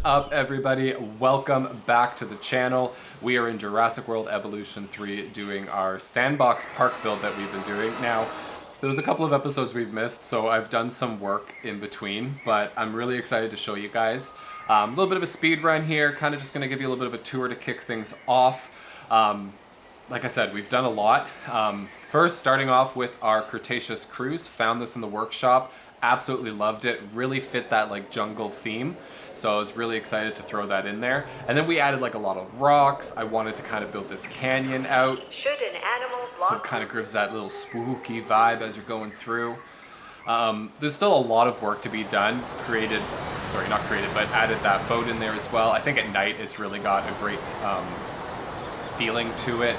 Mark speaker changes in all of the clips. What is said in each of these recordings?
Speaker 1: up, everybody? Welcome back to the channel. We are in Jurassic World Evolution 3 doing our Sandbox Park build that we've been doing. Now, there was a couple of episodes we've missed, so I've done some work in between, but I'm really excited to show you guys. A little bit of a speed run here, kind of just going to give you a little bit of a tour to kick things off. Like I said, we've done a lot. First, starting off with our Cretaceous cruise. Found this in the workshop. Absolutely loved it. Really fit that like jungle theme. So I was really excited to throw that in there. And then we added like a lot of rocks. I wanted to kind of build this canyon out.
Speaker 2: Should an animal block?
Speaker 1: So it kind of gives that little spooky vibe as you're going through. There's still a lot of work to be done. Added that boat in there as well. I think at night it's really got a great feeling to it.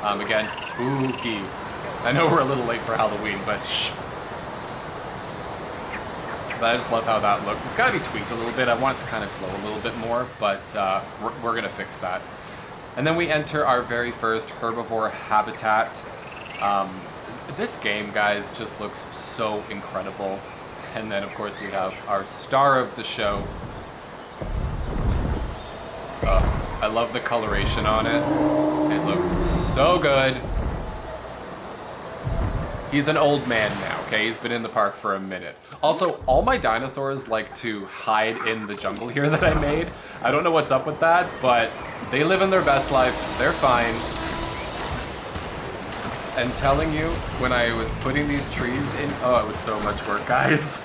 Speaker 1: Again, spooky. I know we're a little late for Halloween, but shh. But I just love how that looks. It's got to be tweaked a little bit. I want it to kind of glow a little bit more, but we're going to fix that. And then we enter our very first herbivore habitat. This game, guys, just looks so incredible. And then, of course, we have our star of the show. I love the coloration on it. It looks so good. He's an old man now, okay? He's been in the park for a minute. Also, all my dinosaurs like to hide in the jungle here that I made. I don't know what's up with that, but they live in their best life. They're fine. And telling you, when I was putting these trees in, oh, it was so much work, guys.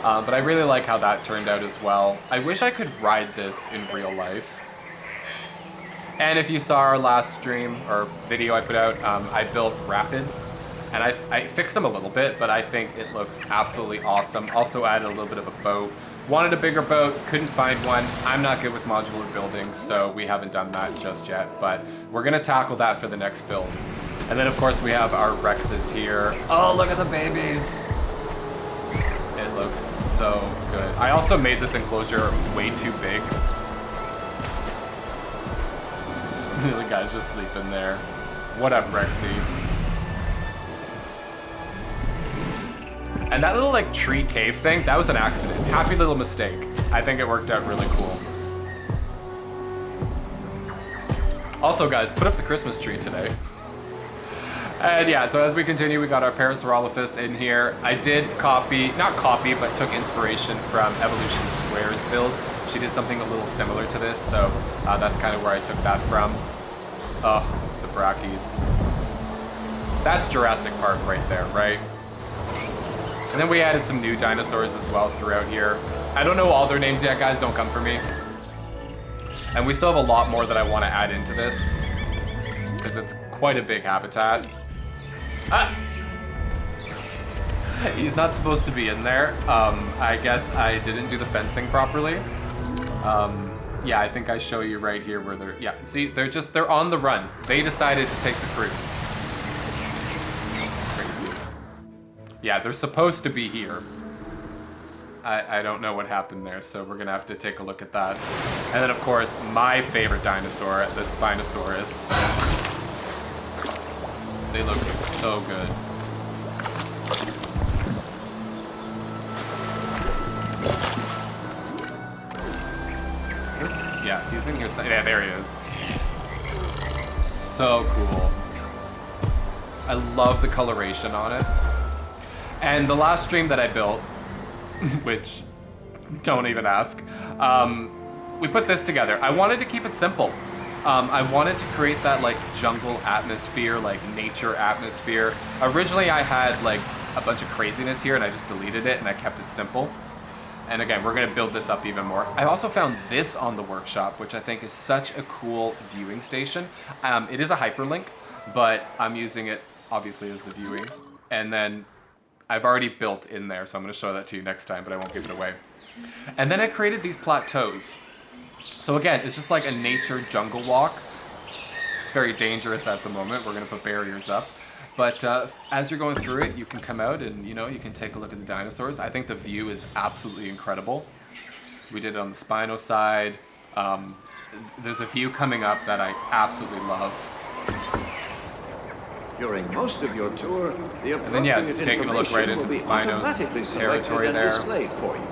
Speaker 1: But I really like how that turned out as well. I wish I could ride this in real life. And if you saw our last stream or video I put out, I built rapids. And I fixed them a little bit, but I think it looks absolutely awesome. Also added a little bit of a boat. Wanted a bigger boat, couldn't find one. I'm not good with modular building, so we haven't done that just yet. But we're gonna tackle that for the next build. And then of course we have our Rexes here. Oh, look at the babies. It looks so good. I also made this enclosure way too big. The guy's just sleeping there. What up, Rexy? And that little like tree cave thing, that was an accident. Happy little mistake. I think it worked out really cool. Also guys, put up the Christmas tree today. And yeah, so as we continue, we got our pterosaurs in here. I did but took inspiration from Evolution Square's build. She did something a little similar to this, so that's kind of where I took that from. Oh, the brackies. That's Jurassic Park right there, right? And then we added some new dinosaurs as well throughout here. I don't know all their names yet, guys, don't come for me. And we still have a lot more that I want to add into this, because it's quite a big habitat. Ah! He's not supposed to be in there. I guess I didn't do the fencing properly. Yeah, I think I show you right here where they're, yeah, see, they're on the run. They decided to take the cruise. Yeah, they're supposed to be here. I don't know what happened there, so we're gonna have to take a look at that. And then of course, my favorite dinosaur, the Spinosaurus. They look so good. Yeah, he's in here. Yeah, there he is. So cool. I love the coloration on it. And the last stream that I built, which don't even ask, we put this together. I wanted to keep it simple. I wanted to create that like jungle atmosphere, like nature atmosphere. Originally I had like a bunch of craziness here and I just deleted it and I kept it simple. And again, we're gonna build this up even more. I also found this on the workshop, which I think is such a cool viewing station. It is a hyperlink, but I'm using it obviously as the viewing. And then I've already built in there, so I'm gonna show that to you next time, but I won't give it away. And then I created these plateaus. So again, it's just like a nature jungle walk. It's very dangerous at the moment. We're gonna put barriers up. But as you're going through it, you can come out and you can take a look at the dinosaurs. I think the view is absolutely incredible. We did it on the Spino side. There's a view coming up that I absolutely love.
Speaker 3: During most of your tour, the
Speaker 1: and then yeah, just taking a look right into the Spino's territory there.
Speaker 3: For you.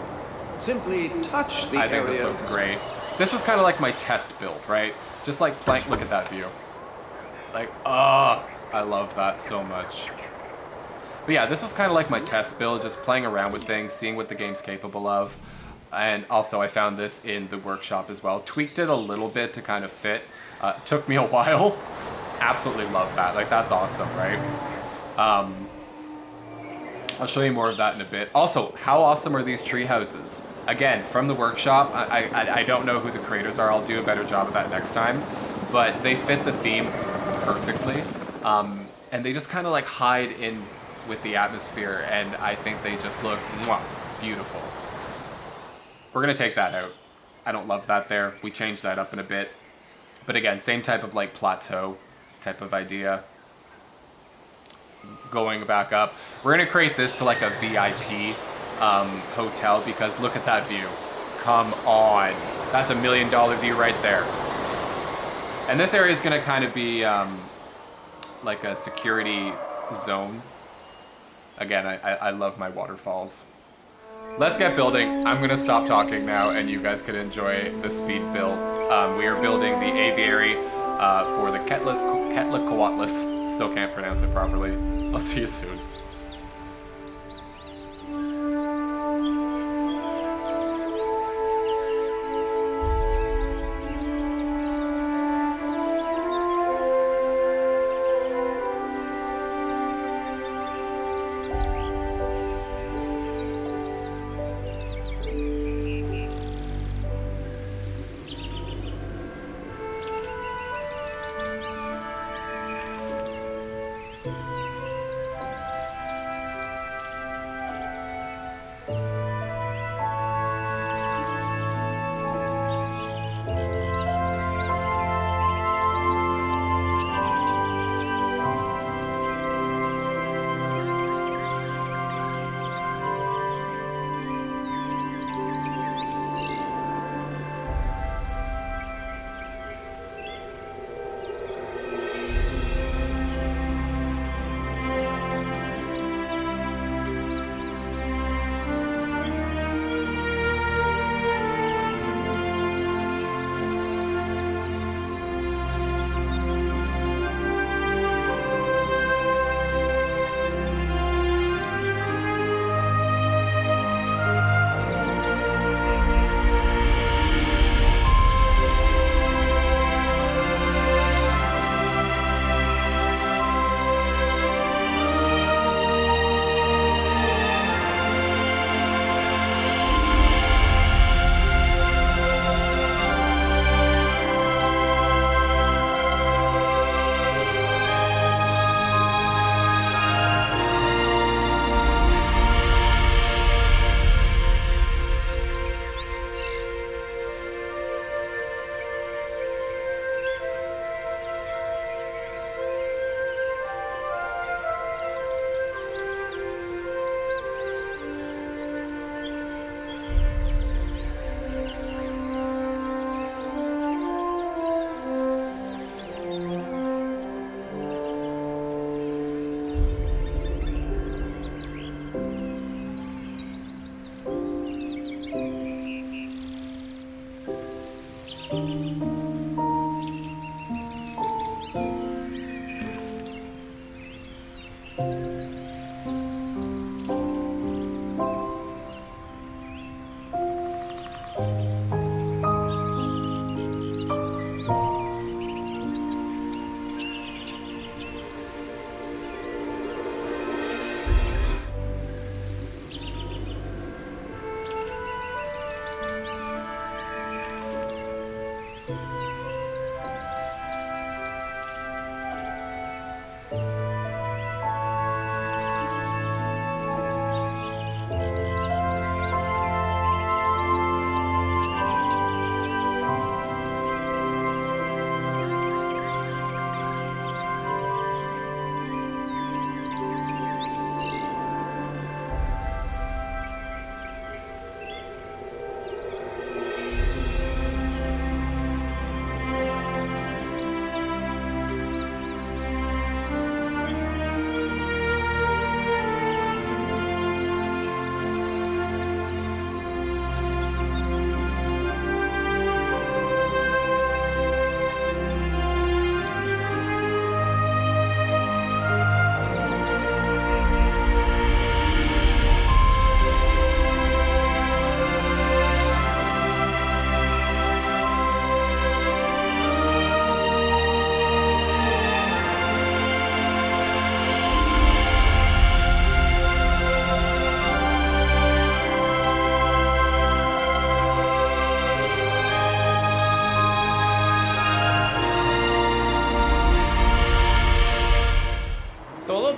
Speaker 2: Simply touch the
Speaker 1: I think this
Speaker 2: areas.
Speaker 1: looks great. This was kind of like my test build, right? Just like plank, look at that view. Like, I love that so much. But yeah, this was kind of like my test build, just playing around with things, seeing what the game's capable of. And also I found this in the workshop as well. Tweaked it a little bit to kind of fit. Took me a while. Absolutely love that. Like, that's awesome, right? I'll show you more of that in a bit. Also, how awesome are these tree houses? Again, from the workshop. I don't know who the creators are. I'll do a better job of that next time. But they fit the theme perfectly. And they just kind of like hide in with the atmosphere. And I think they just look beautiful. We're going to take that out. I don't love that there. We changed that up in a bit. But again, same type of like plateau type of idea. Going back up. We're going to create this to like a VIP hotel because look at that view. Come on. That's $1 million view right there. And this area is going to kind of be like a security zone. Again, I love my waterfalls. Let's get building. I'm going to stop talking now and you guys can enjoy the speed build. We are building the aviary for the Quetzalcoatlus. Still can't pronounce it properly. I'll see you soon.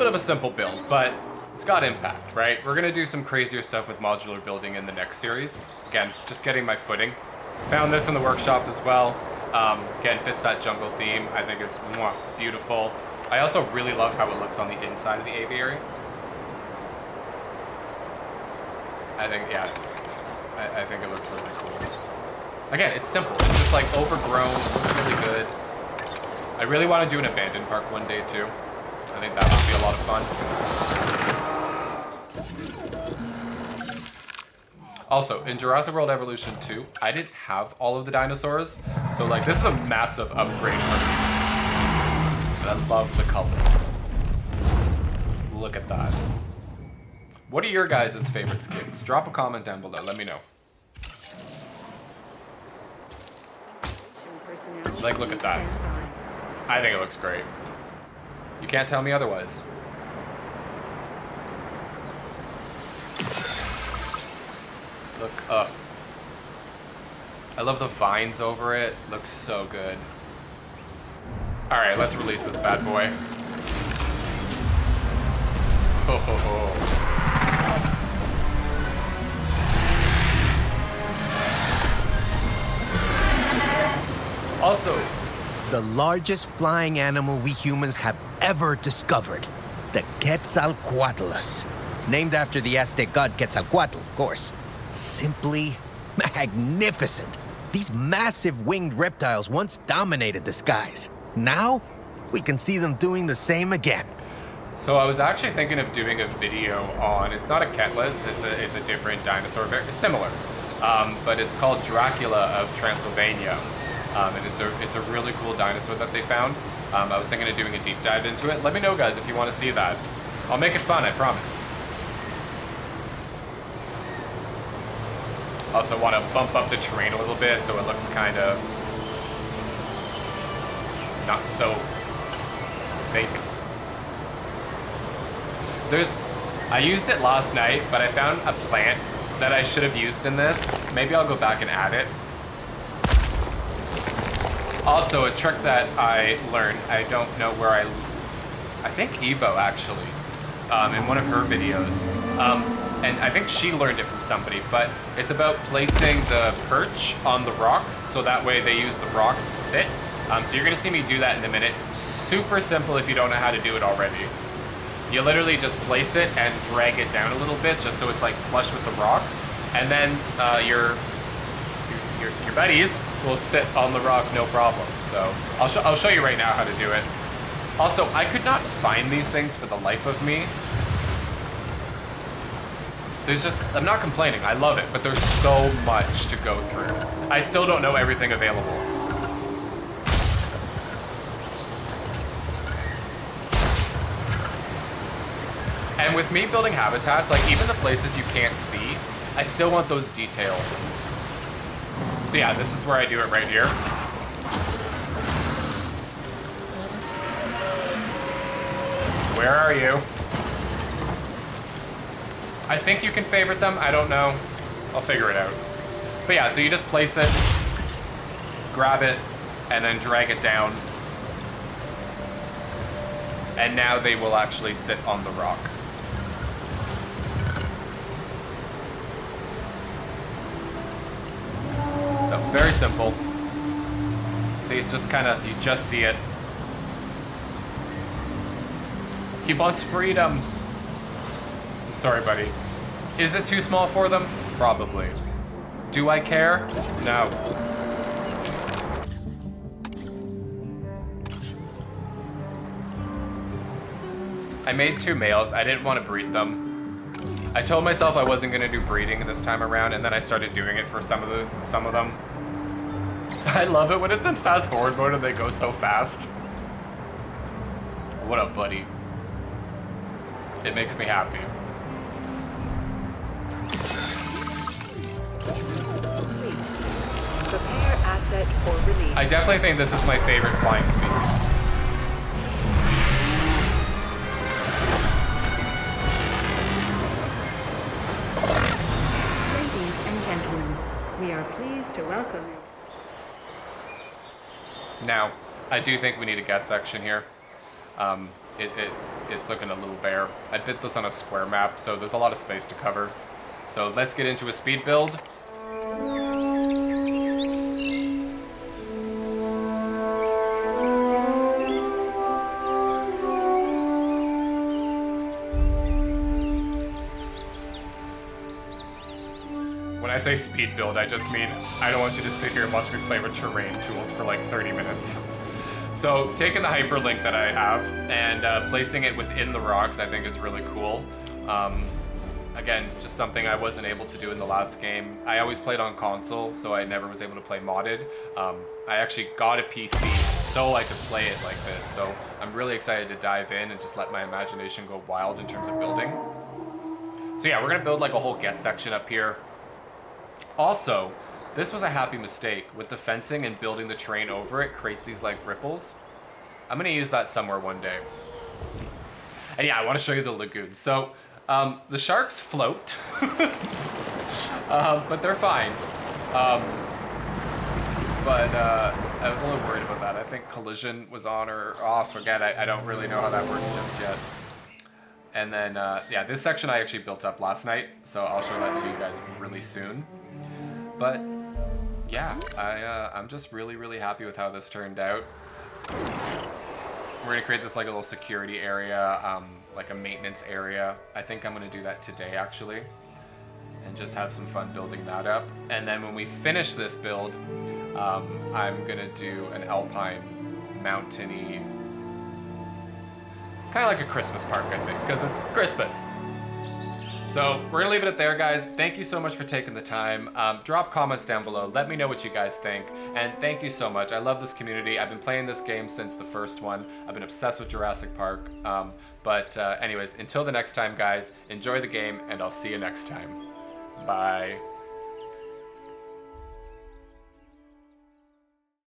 Speaker 1: bit of a simple build, but it's got impact, right? We're gonna do some crazier stuff with modular building in the next series. Again, just getting my footing. Found this in the workshop as well. Again, fits that jungle theme. I think it's beautiful. I also really love how it looks on the inside of the aviary. I think, yeah, I think it looks really cool. Again, it's simple. It's just like overgrown. It looks really good. I really want to do an abandoned park one day too. I think that would be a lot of fun. Also, in Jurassic World Evolution 2, I didn't have all of the dinosaurs. So like, this is a massive upgrade for me. And I love the color. Look at that. What are your guys' favorite skins? Drop a comment down below, let me know. Like, look at that. I think it looks great. You can't tell me otherwise. Look up. I love the vines over it. Looks so good. All right, let's release this bad boy. Ho ho ho. Also,
Speaker 2: the largest flying animal we humans have ever discovered, the Quetzalcoatlus. Named after the Aztec god Quetzalcoatl, of course. Simply magnificent. These massive winged reptiles once dominated the skies. Now, we can see them doing the same again.
Speaker 1: So I was actually thinking of doing a video on, it's not a Quetzalcoatlus, it's a different dinosaur, very similar. But it's called Dracula of Transylvania. And it's a really cool dinosaur that they found. I was thinking of doing a deep dive into it. Let me know, guys, if you want to see that. I'll make it fun, I promise. Also want to bump up the terrain a little bit so it looks kind of not so fake. I used it last night, but I found a plant that I should have used in this. Maybe I'll go back and add it. Also, a trick that I learned, I don't know where I think Evo actually, in one of her videos. And I think she learned it from somebody, but it's about placing the perch on the rocks, so that way they use the rocks to sit. So you're gonna see me do that in a minute. Super simple if you don't know how to do it already. You literally just place it and drag it down a little bit, just so it's like flush with the rock. And then your buddies will sit on the rock, no problem. So I'll show you right now how to do it. Also, I could not find these things for the life of me. I'm not complaining, I love it, but there's so much to go through. I still don't know everything available. And with me building habitats, like even the places you can't see, I still want those details. So yeah, this is where I do it right here. Where are you? I think you can favorite them, I don't know. I'll figure it out. But yeah, so you just place it, grab it, and then drag it down. And now they will actually sit on the rock. So, very simple. See, it's just kind of, you just see it. He wants freedom. Sorry, buddy. Is it too small for them? Probably. Do I care? No. I made 2 males. I didn't want to breed them. I told myself I wasn't going to do breeding this time around, and then I started doing it for some of them. I love it when it's in fast forward mode and they go so fast. What up, buddy? It makes me happy.
Speaker 3: Prepare asset for release.
Speaker 1: I definitely think this is my favorite flying species.
Speaker 3: Ladies and gentlemen, we are pleased to welcome you.
Speaker 1: Now, I do think we need a guest section here. it's looking a little bare. I did this on a square map, so there's a lot of space to cover. So let's get into a speed build. When I say speed build, I just mean I don't want you to sit here and watch me play with terrain tools for like 30 minutes. So taking the hyperlink that I have and placing it within the rocks I think is really cool. Again, just something I wasn't able to do in the last game. I always played on console, so I never was able to play modded. I actually got a PC so I could play it like this. So I'm really excited to dive in and just let my imagination go wild in terms of building. So yeah, we're gonna build like a whole guest section up here. Also, this was a happy mistake. With the fencing and building the terrain over it creates these like ripples. I'm gonna use that somewhere one day. And yeah, I wanna show you the lagoon. So, the sharks float, but they're fine. I was a little worried about that. I think collision was on or off. Again, I don't really know how that works just yet. And then, yeah, this section I actually built up last night, so I'll show that to you guys really soon. But yeah, I'm just really, really happy with how this turned out. We're gonna create this like a little security area, like a maintenance area. I think I'm gonna do that today actually, and just have some fun building that up. And then when we finish this build, I'm gonna do an alpine, mountainy, kind of like a Christmas park, I think, because it's Christmas. So we're gonna leave it at there, guys. Thank you so much for taking the time. Drop comments down below. Let me know what you guys think. And thank you so much. I love this community. I've been playing this game since the first one. I've been obsessed with Jurassic Park. Anyways, until the next time, guys, enjoy the game, and I'll see you next time. Bye.